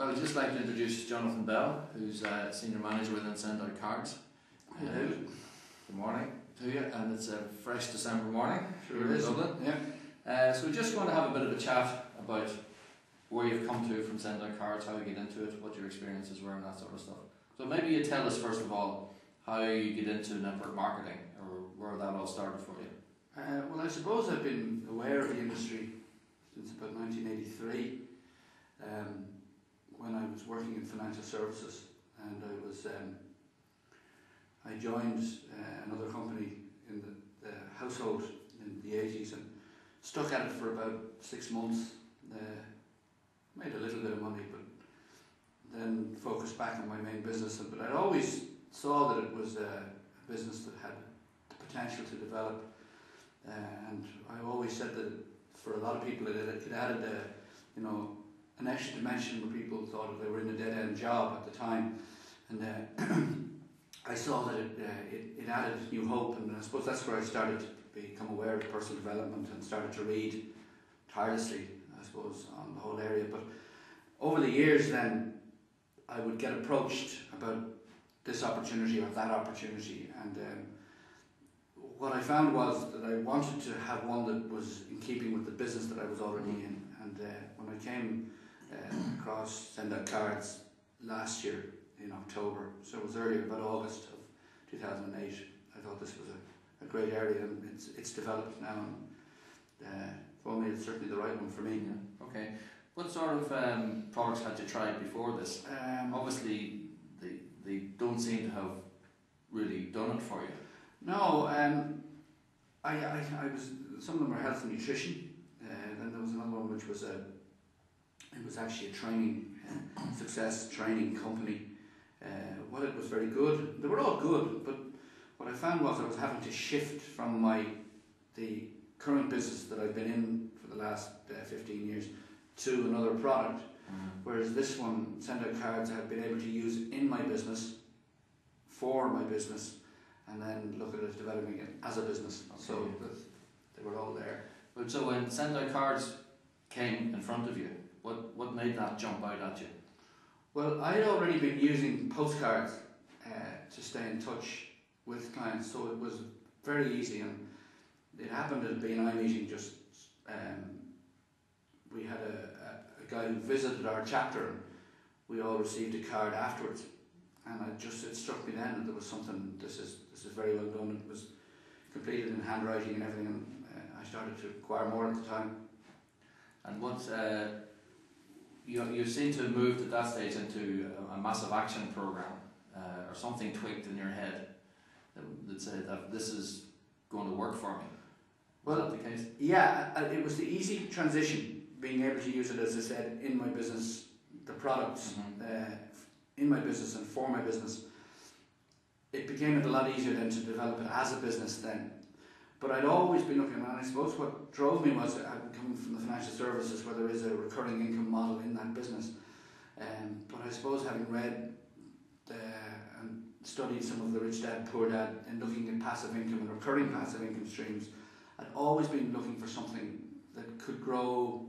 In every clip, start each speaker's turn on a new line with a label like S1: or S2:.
S1: I would just like to introduce Jonathan Bell, who's Senior Manager within Send Out Cards. Good morning to you, and it's a fresh December morning here in Dublin. Yeah. So we're just going to have a bit of a chat about where you've come to from Send Out Cards, how you get into it, what your experiences were and that sort of stuff. So maybe you tell us first of all how you get into network marketing, or where that all started for you.
S2: Well, I suppose I've been aware of the industry since about 1983. When I was working in financial services, and I joined another company in the household in the 80s and stuck at it for about 6 months. Made a little bit of money, but then focused back on my main business. But I always saw that it was a business that had the potential to develop, and I always said that for a lot of people it added an extra dimension where people thought they were in a dead-end job at the time, and I saw that it added new hope, and I suppose that's where I started to become aware of personal development and started to read tirelessly, I suppose, on the whole area. But over the years then I would get approached about this opportunity or that opportunity, and what I found was that I wanted to have one that was in keeping with the business that I was already in. And when I came across Send Out Cards last year in October, so it was earlier, about August of 2008, I thought this was a great area, and it's developed now, and for me it's certainly the right one for me.
S1: Yeah. Okay. What sort of products had you tried before this? Obviously they don't seem to have really done it for you.
S2: No, I was, some of them were health and nutrition. Then there was another one which was it was actually a training, success training company. Well, it was very good. They were all good, but what I found was I was having to shift from the current business that I've been in for the last 15 years to another product. Whereas this one, Send Out Cards, I had been able to use in my business, for my business, and then look at it developing it as a business. Okay. So they were all there.
S1: But so when Send Out Cards came in front of you, what made that jump out at you?
S2: Well, I had already been using postcards to stay in touch with clients, so it was very easy, and it happened at a BNI meeting. Just we had a guy who visited our chapter, and we all received a card afterwards, and it struck me then that there was something. This is very well done. It was completed in handwriting and everything, and I started to acquire more at the time.
S1: And what you seem to have moved at that stage into a massive action program, or something tweaked in your head that said that this is going to work for me. Was that the case?
S2: Yeah, it was the easy transition, being able to use it, as I said, in my business, the products in my business and for my business. It became a lot easier then to develop it as a business then. But I'd always been looking, and I suppose what drove me was I'm coming from the financial services where there is a recurring income model in that business. But I suppose having read and studied some of the Rich Dad Poor Dad and looking at passive income and recurring passive income streams, I'd always been looking for something that could grow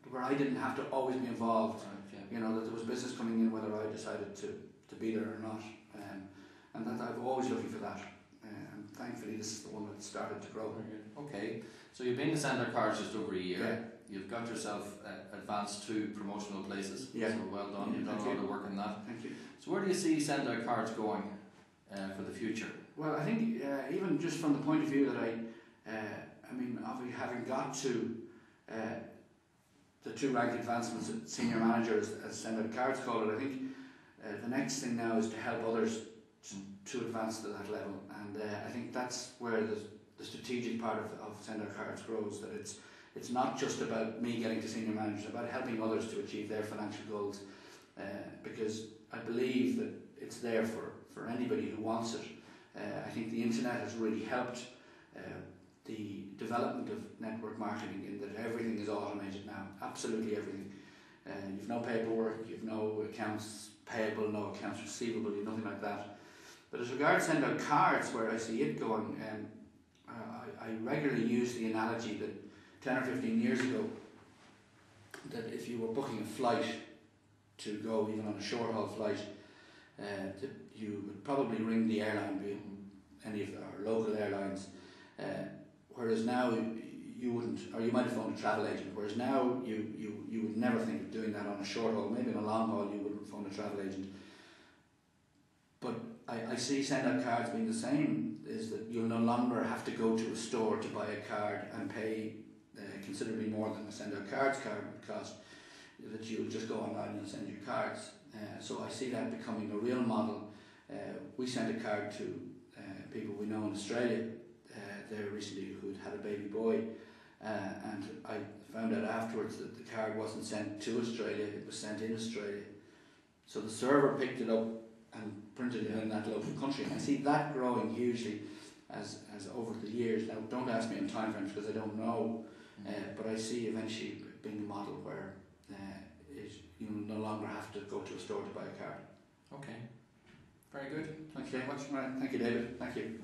S2: where I didn't have to always be involved. Right, yeah. You know, that there was business coming in whether I decided to be there or not, and that I've always looking for that. And thankfully this is the one that started to grow.
S1: Okay, so you've been to Send Out Cards just over a year.
S2: Yeah.
S1: You've got yourself advanced to promotional places.
S2: Yeah.
S1: So well done.
S2: Yeah,
S1: you've done a lot of work in that.
S2: Thank you.
S1: So where do you see Send Out Cards going for the future?
S2: Well, I think even just from the point of view that I mean, obviously having got to the 2 rank advancements at senior manager, as Send Out Cards call it, I think the next thing now is to help others to advance to that level, and I think that's where the strategic part of Send Out Cards grows. That it's not just about me getting to senior manager, it's about helping others to achieve their financial goals, because I believe that it's there for anybody who wants it. I think the internet has really helped the development of network marketing in that everything is automated now, absolutely everything. You've no paperwork, you've no accounts payable, no accounts receivable, you've nothing like that. But as regards Send Out Cards, where I see it going, I regularly use the analogy that 10 or 15 years ago that if you were booking a flight to go even on a short haul flight, that you would probably ring the airline, be it any of our local airlines, whereas now you wouldn't, or you might have phoned a travel agent, whereas now you would never think of doing that on a short haul. Maybe on a long haul you wouldn't phone a travel agent. But I see send out cards being the same, is that you'll no longer have to go to a store to buy a card and pay considerably more than a send out cards card would cost, that you'll just go online and send your cards. So I see that becoming a real model. We sent a card to people we know in Australia there recently who'd had a baby boy, and I found out afterwards that the card wasn't sent to Australia, it was sent in Australia. So the server picked it up and printed it in that local country. And I see that growing hugely as over the years. Now, don't ask me on time frames because I don't know, but I see eventually being a model where you no longer have to go to a store to buy a card.
S1: Okay, very good.
S2: Thank you very much. Right. Thank you, David. Thank you.